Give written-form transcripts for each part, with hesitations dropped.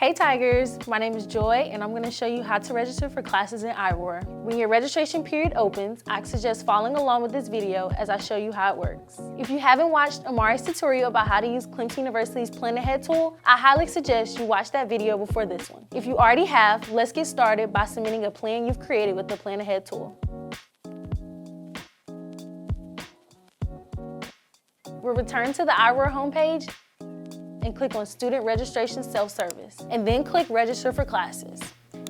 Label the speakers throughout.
Speaker 1: Hey Tigers, my name is Joy and I'm going to show you how to register for classes in iRoar. When your registration period opens, I suggest following along with this video as I show you how it works. If you haven't watched Amari's tutorial about how to use Clemson University's Plan Ahead tool, I highly suggest you watch that video before this one. If you already have, let's get started by submitting a plan you've created with the Plan Ahead tool. We'll return to the iRoar homepage and click on Student Registration Self-Service, and then click Register for Classes.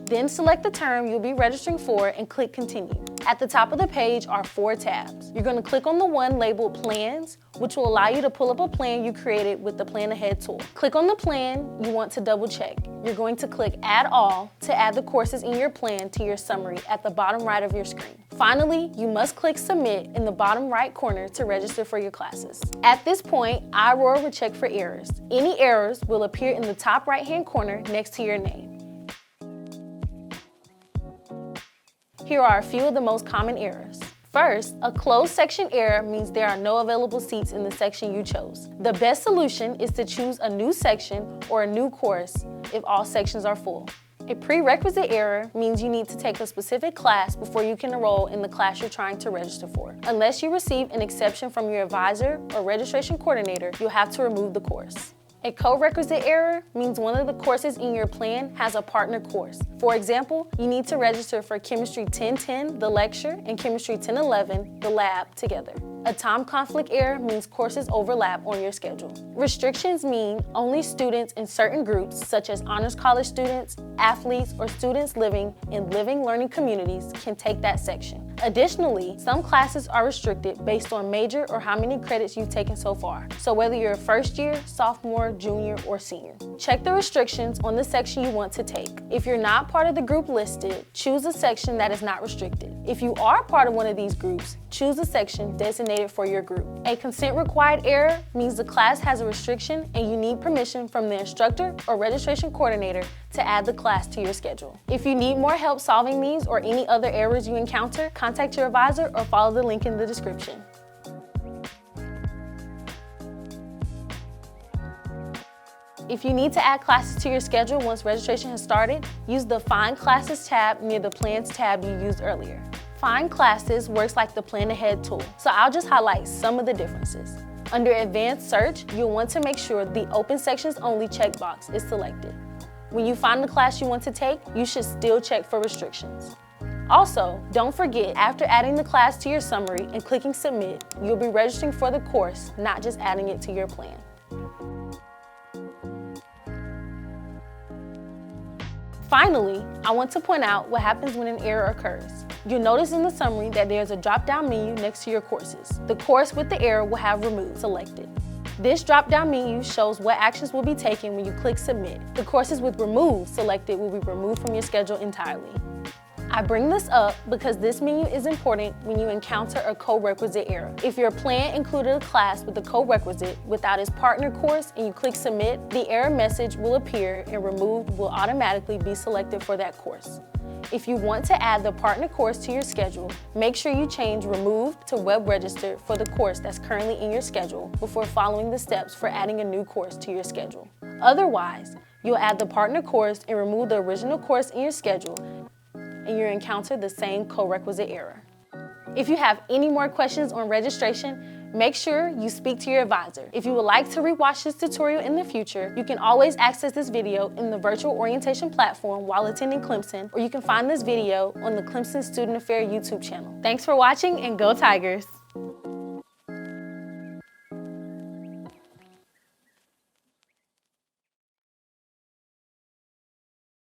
Speaker 1: Then select the term you'll be registering for and click Continue. At the top of the page are 4 tabs. You're going to click on the one labeled Plans, which will allow you to pull up a plan you created with the Plan Ahead tool. Click on the plan you want to double check. You're going to click Add All to add the courses in your plan to your summary at the bottom right of your screen. Finally, you must click Submit in the bottom right corner to register for your classes. At this point, iRoar will check for errors. Any errors will appear in the top right-hand corner next to your name. Here are a few of the most common errors. First, a closed section error means there are no available seats in the section you chose. The best solution is to choose a new section or a new course if all sections are full. A prerequisite error means you need to take a specific class before you can enroll in the class you're trying to register for. Unless you receive an exception from your advisor or registration coordinator, you'll have to remove the course. A co-requisite error means one of the courses in your plan has a partner course. For example, you need to register for Chemistry 1010, the lecture, and Chemistry 1011, the lab, together. A time conflict error means courses overlap on your schedule. Restrictions mean only students in certain groups, such as honors college students, athletes, or students living in living learning communities can take that section. Additionally, some classes are restricted based on major or how many credits you've taken so far. So whether you're a first year, sophomore, junior, or senior. Check the restrictions on the section you want to take. If you're not part of the group listed, choose a section that is not restricted. If you are part of one of these groups, choose a section designated for your group. A consent required error means the class has a restriction and you need permission from the instructor or registration coordinator to add the class to your schedule. If you need more help solving these or any other errors you encounter, contact your advisor or follow the link in the description. If you need to add classes to your schedule once registration has started, use the Find Classes tab near the Plans tab you used earlier. Find Classes works like the Plan Ahead tool, so I'll just highlight some of the differences. Under Advanced Search, you'll want to make sure the Open Sections Only checkbox is selected. When you find the class you want to take, you should still check for restrictions. Also, don't forget, after adding the class to your summary and clicking Submit, you'll be registering for the course, not just adding it to your plan. Finally, I want to point out what happens when an error occurs. You'll notice in the summary that there's a drop-down menu next to your courses. The course with the error will have Remove selected. This drop-down menu shows what actions will be taken when you click Submit. The courses with Remove selected will be removed from your schedule entirely. I bring this up because this menu is important when you encounter a co-requisite error. If your plan included a class with a co-requisite without its partner course and you click Submit, the error message will appear and Removed will automatically be selected for that course. If you want to add the partner course to your schedule, make sure you change Remove to Web Register for the course that's currently in your schedule before following the steps for adding a new course to your schedule. Otherwise, you'll add the partner course and remove the original course in your schedule, and you encounter the same co-requisite error. If you have any more questions on registration, make sure you speak to your advisor. If you would like to rewatch this tutorial in the future, you can always access this video in the virtual orientation platform while attending Clemson, or you can find this video on the Clemson Student Affair YouTube channel. Thanks for watching and go Tigers!